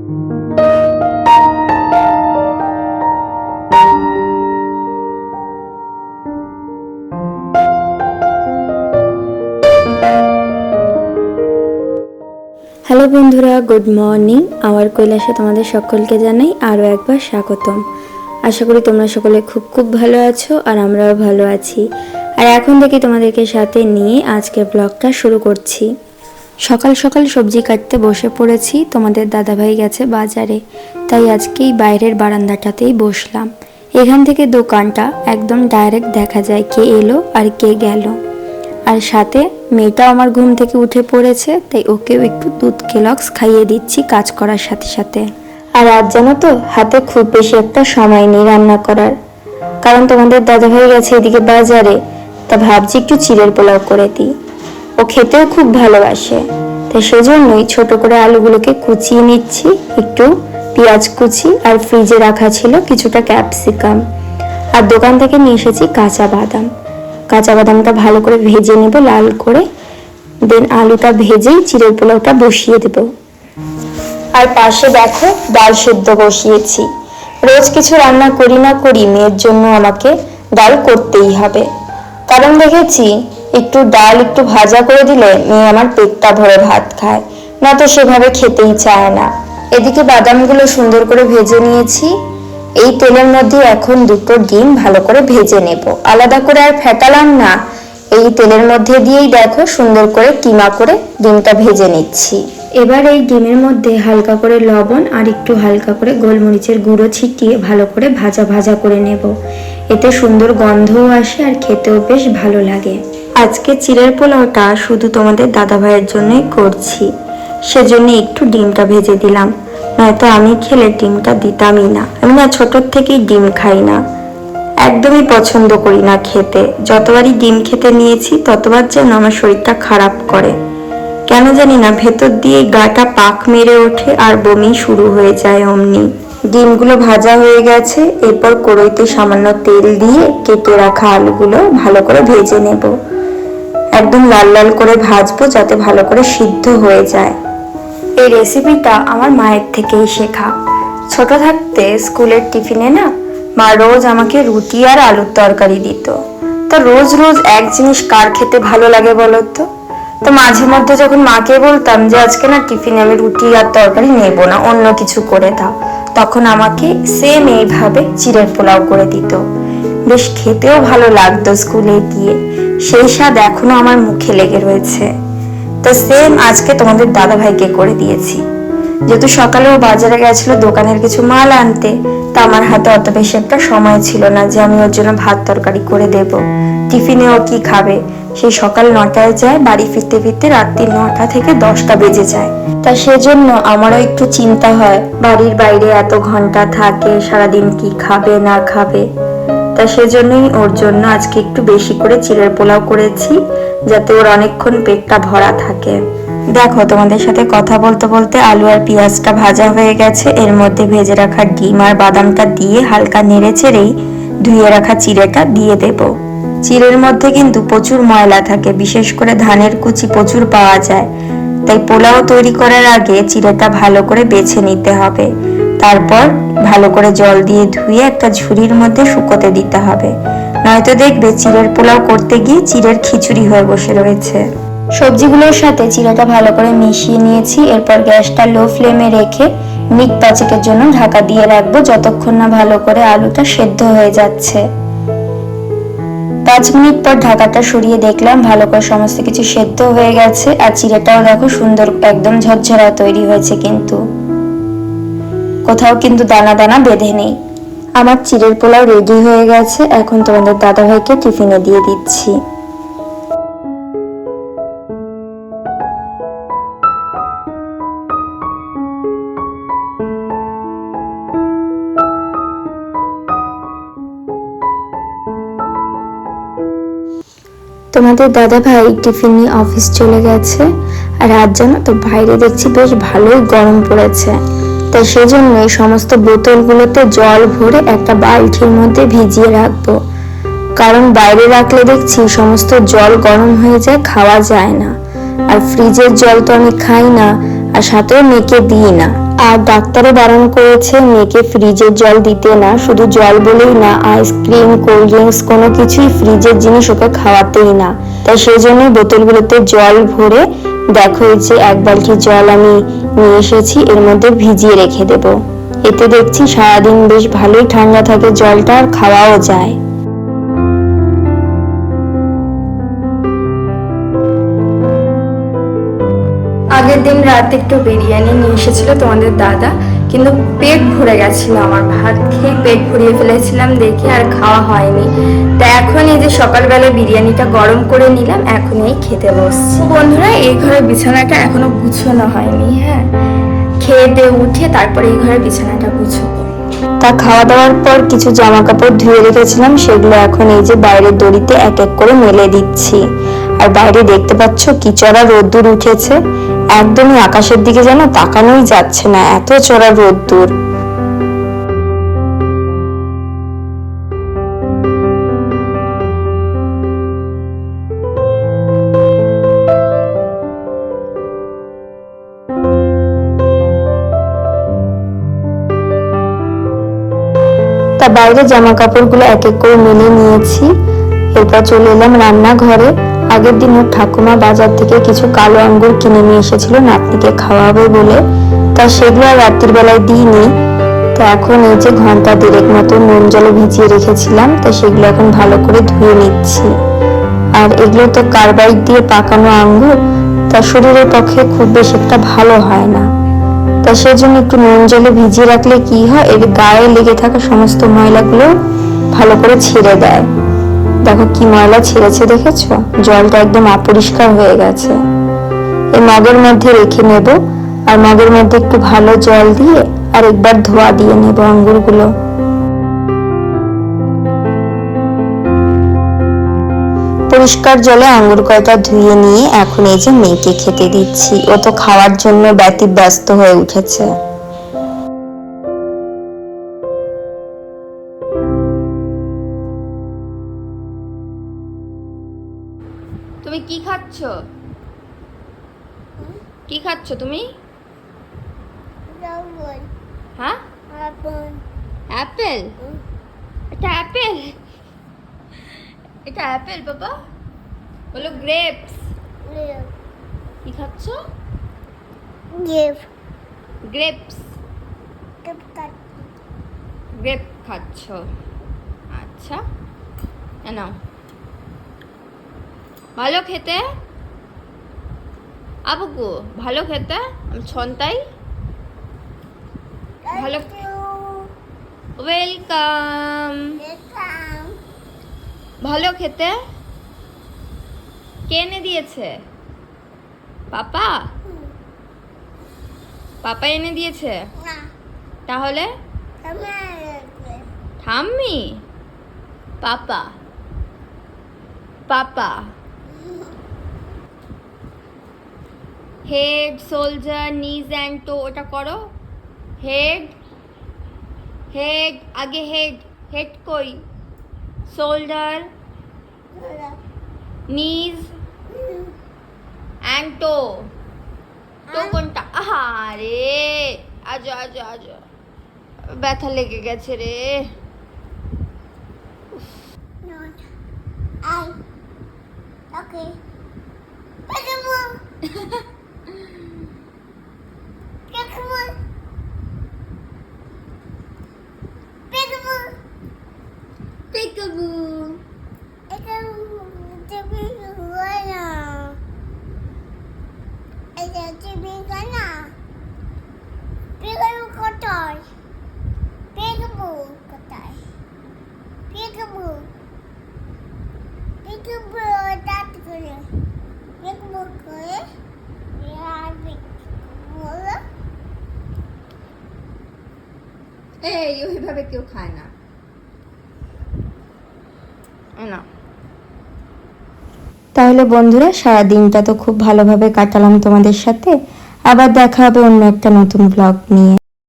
Hello বন্ধুরা, good morning. আমার কৈলাসে তোমাদের সকলকে জানাই আরও একবার স্বাগতম। আশা করি তোমরা সকলে খুব ভালো আছো, আর আমরাও ভালো আছি। আর এখন থেকে তোমাদেরকে সাথে নিয়ে আজকের ব্লগটা শুরু করছি। সকাল সকাল সবজি কাটতে বসে পড়েছি। তোমাদের দাদাভাই গেছে বাজারে, তাই আজকেই বাইরের বারান্দাটাতেই বসলাম। এখান থেকে দোকানটা একদম ডাইরেক্ট দেখা যায় কে এলো আর কে গেল। আর সাথে মেয়েটাও আমার ঘুম থেকে উঠে পড়েছে, তাই ওকেও একটু দুধ কেলক্স খাইয়ে দিচ্ছি কাজ করার সাথে সাথে। আর আজ জানো তো, হাতে খুব বেশি একটা সময় নেই রান্না করার, কারণ তোমাদের দাদাভাই গেছে এদিকে বাজারে। তা ভাবছি একটু চিড়ের পোলাও করে দিই। ও খেতেও খুব ভালোবাসে, তাই সেজন্যই ছোট করে আলুগুলোকে কুচিয়ে নিচ্ছি, একটু পেঁয়াজ কুচি, আর ফ্রিজে রাখা ছিল কিছুটা ক্যাপসিকাম। আর দোকান থেকে নিয়ে এসেছি কাঁচা বাদাম। কাঁচা বাদামটা ভালো করে ভেজে নেব লাল করে, দেন আলুটা ভেজেই চিড়ের পোলাওটা বসিয়ে দেব। আর পাশে দেখো ডাল সেদ্ধ বসিয়েছি। রোজ কিছু রান্না করি না করি, মেয়ের জন্য আমাকে ডাল করতেই হবে। কারণ দেখেছি একটু ডাল একটু ভাজা করে দিলে মেয়ে আমার পেটটা ভরে ভাত খায়, না তো সেভাবে খেতেই চায় না। এদিকে বাদামগুলো সুন্দর করে ভেজে নিয়েছি। এই তেলের মধ্যে এখন দুটো ডিম ভালো করে ভেজে নেব, আলাদা করে আর ফেটালাম না। এই তেলের মধ্যে দিয়েই দেখো সুন্দর করে কিমা করে ডিমটা ভেজে নিচ্ছি। এবার এই ডিমের মধ্যে হালকা করে লবণ আর একটু হালকা করে গোলমরিচের গুঁড়ো ছিটিয়ে ভালো করে ভাজা ভাজা করে নেব। এতে সুন্দর গন্ধও আসে আর খেতেও বেশ ভালো লাগে। আজকে চিড়ের পোলাওটা শুধু তোমাদের দাদাভাইয়ের জন্যই করছি, সেজন্য একটু ডিমটা ভেজে দিলাম, নয়তো আমি খেলে ডিমটা দিতামই না। আমি না ছোটোর থেকেই ডিম খাই না, একদমই পছন্দ করি না খেতে। যতবারই ডিম খেতে নিয়েছি ততবার যেন আমার শরীরটা খারাপ করে, কেন জানি না। ভেতর দিয়ে গাটা পাক মেরে ওঠে আর বমি শুরু হয়ে যায় অমনি। ডিমগুলো ভাজা হয়ে গেছে, এরপর কড়াইতে সামান্য তেল দিয়ে কেটে রাখা আলুগুলো ভালো করে ভেজে নেব। একদম লাল লাল করে ভাজবো, যাতে ভালো করে সিদ্ধ হয়ে যায়। এই রেসিপিটা আমার মায়ের থেকেই শেখা। ছোট থাকতে স্কুলের টিফিনে না মা রোজ আমাকে রুটি আর আলুর তরকারি দিত। তো রোজ রোজ এক জিনিস কার খেতে ভালো লাগে বলো তো? তো মাঝে মধ্যে যখন মাকে বলতাম যে আজকে না টিফিনে আমি রুটি আর তরকারি নেব না, অন্য কিছু করে দাও, তখন আমাকে সেম এইভাবে চিড়ের পোলাও করে দিত। বেশ খেতেও ভালো লাগতো স্কুলে গিয়ে, সেই স্বাদ এখনো আমার মুখে লেগে রয়েছে। তো সেম আজকে তোমাদের দাদাভাইকে করে দিয়েছি। যেহেতু সকালেও বাজারে গেছিল দোকানের কিছু মাল আনতে, তা আমার হাতে অত বেশি একটা সময় ছিল না যে আমি ওর জন্য ভাত তরকারি করে দেব। টিফিনে ও কি খাবে? সেই সকাল 9টায় যায়, বাড়ি ফিরতে ফিরতে রাত্রি 9টা থেকে 10টা বেজে যায়। তা সেজন্য আমারও একটু চিন্তা হয়, বাড়ির বাইরে এত ঘন্টা থাকে, সারাদিন কি খাবে না খাবে। তা সেজন্যই ওর জন্য আজকে একটু বেশি করে চিড়ের পোলাও করেছি, যাতে ওর অনেকক্ষণ পেটটা ভরা থাকে। দেখো তোমাদের সাথে কথা বলতে বলতে আলু আর পেঁয়াজটা ভাজা হয়ে গেছে। এর মধ্যে ভেজে রাখা ডিম আর বাদামটা দিয়ে হালকা নেড়ে চেড়েই ধুয়ে রাখা চিড়েটা দিয়ে দেব। চিড়ের মধ্যে কিন্তু প্রচুর ময়লা থাকে, বিশেষ করে ধানের কুচি প্রচুর পাওয়া যায়। তাই পোলাও তৈরি করার আগে চিড়েটা ভালো করে বেছে নিতে হবে। তারপর ভালো করে জল দিয়ে ধুয়ে একটা ঝুড়ির মধ্যে শুকোতে দিতে হবে, নয়তো দেখবে চিড়ের পোলাও করতে গিয়ে চিড়ের খিচুড়ি হয়ে বসে রয়েছে। সবজিগুলোর সাথে চিড়াটা ভালো করে মিশিয়ে নিয়েছি। এরপর গ্যাসটা লো ফ্লেমে রেখে মিনিট 5 জন্য ঢাকা দিয়ে রাখবো, যতক্ষণ না ভালো করে আলুটা সেদ্ধ হয়ে যাচ্ছে। 5 মিনিট পর ঢাকাটা সরিয়ে দেখলাম ভালো করে সমস্ত কিছু সেদ্ধ হয়ে গেছে। আর চিড়েটাও দেখো সুন্দর একদম ঝরঝরা তৈরি হয়েছে, কিন্তু কোথাও কিন্তু দানা দানা বেঁধে নেই। আমার চিড়ের পোলাও রেডি হয়ে গেছে। এখন তোমাদের দাদাভাইকে টিফিনে দিয়ে দিচ্ছি। তোমাদের দাদাভাই টিফিন নিয়ে অফিস চলে গেছে। আর আজ জানো তো বাইরে দেখছি বেশ ভালোই গরম পড়েছে, তাই সেজন্য এই সমস্ত বোতলগুলোতে জল ভরে একটা বালতির মধ্যে ভিজিয়ে রাখবো। কারণ বাইরে রাখলে দেখছি সমস্ত জল গরম হয়ে যায়, খাওয়া যায় না। আর ফ্রিজের জল তো আমি খাই না, আর সাথেও মেয়েকে দিই না। আর ডাক্তারও বারণ করেছে মেয়েকে ফ্রিজের জল দিতে না, শুধু জল বলেই না, আইসক্রিম, কোল্ড ড্রিঙ্কস কোনো কিছুই ফ্রিজের জিনিস ওকে খাওয়াতেই না। তাই সেই জন্যই বোতলগুলোতে জল ভরে দেখো এই যে 1 বালতি জল আমি নিয়ে এসেছি, এর মধ্যে ভিজিয়ে রেখে দেব। এতে দেখছি সারাদিন বেশ ভালোই ঠান্ডা থাকে জলটা, আর খাওয়াও যায়। আগের দিন রাতে একটু বিরিয়ানি নিয়ে এসেছিল তোমাদের দাদা, কিন্তু পেট ভরে গেছিল, আমার ভাত খেয়ে পেট ভরিয়ে ফেলেছিলাম দেখে আর খাওয়া হয়নি। তা এখন এই যে সকালবেলায় বিরিয়ানিটা গরম করে নিলাম, এখন এই খেতে বসছি। বন্ধুরা, এই ঘরের বিছানাটা এখনো গুছানো হয়নি। হ্যাঁ, খেয়ে দিয়ে উঠে তারপরে এই ঘরের বিছানাটা গুছাবো। তা খাওয়া দাওয়ার পর কিছু জামা কাপড় ধুয়ে রেখেছিলাম, সেগুলো এখন এই যে বাইরের দড়িতে এক এক করে মেলে দিচ্ছি। আর বাইরে দেখতে পাচ্ছ কি চড়া রোদ্দুর উঠেছে, একদমই আকাশের দিকে যেন তাকানোই যাচ্ছে না, এত চড়া রোদ্দুর। তা বাইরে জামা কাপড়গুলো এক এক করে মেলে নিয়েছি। এরপর চলে এলাম রান্নাঘরে। আগের দিন ওর ঠাকুমা বাজার থেকে কিছু কালো আঙ্গুর কিনে নিয়ে এসেছিল নাতনিকে খাওয়াবে বলে, তা সেগুলো আর রাত্রির বেলায় দিইনি। তো এখন এই যে ঘন্টা 1.5 মতো নুন জলে ভিজিয়ে রেখেছিলাম, তো সেগুলো এখন ভালো করে ধুয়ে নিচ্ছি। আর এগুলো তো কার্বাইড দিয়ে পাকানো আঙ্গুর, তা শরীরের পক্ষে খুব বেশি একটা ভালো হয় না। তা সেজন্য একটু নুন জলে ভিজিয়ে রাখলে কি হয়, এর গায়ে লেগে থাকা সমস্ত ময়লাগুলো ভালো করে ছেড়ে দেয়। দেখো কি ময়লা ছেড়েছে, দেখেছো? জলটা একদম অপরিষ্কার হয়ে গেছে। এই মগের মধ্যে রেখে নেব, আর মগের মধ্যে একটু ভালো জল দিয়ে আর একবার ধোয়া দিয়ে নেব আঙ্গুরগুলো। পরিষ্কার জলে আঙ্গুর কয়টা ধুয়ে নিয়ে এখন এই যে মেয়েকে খেতে দিচ্ছি। ও তো খাওয়ার জন্য ব্যস্ত হয়ে উঠেছে। তুমি কি খাচ্ছ? কি খাচ্ছ তুমি? হ্যাঁ, অ্যাপেল। এটা অ্যাপেল, এটা অ্যাপেল বাবা, বলো গ্রেপস। কি খাচ্ছ? গ্রেপস, গ্রেপ খাচ্ছ? আচ্ছা, নাও। ভালো খেতে আবুকু, ভালো খেতে। আমি ছন্তাই ভালো। ওয়েলকাম। ভালো খেতে। কে এনে দিয়েছে? পাপা? পাপা এনে দিয়েছে? তাহলে ঠাম্মি? পাপা? পাপা। হেড, শোল্ডার, নিজ অ্যান্ড টো, ওটা করো। হেড, হেড, আগে হেড। হেড কই? শোল্ডার, নিজ অ্যান্ড টো। টো কোনটা? আরে আজ আজ আজ ব্যথা লেগে গেছে রে। Okay. Peekaboo. এই ওইভাবে কেউ খায় না। তাহলে বন্ধুরা, সারা দিনটা তো খুব ভালোভাবে কাটালাম তোমাদের সাথে। আবার দেখা হবে অন্য একটা নতুন ব্লগ নিয়ে।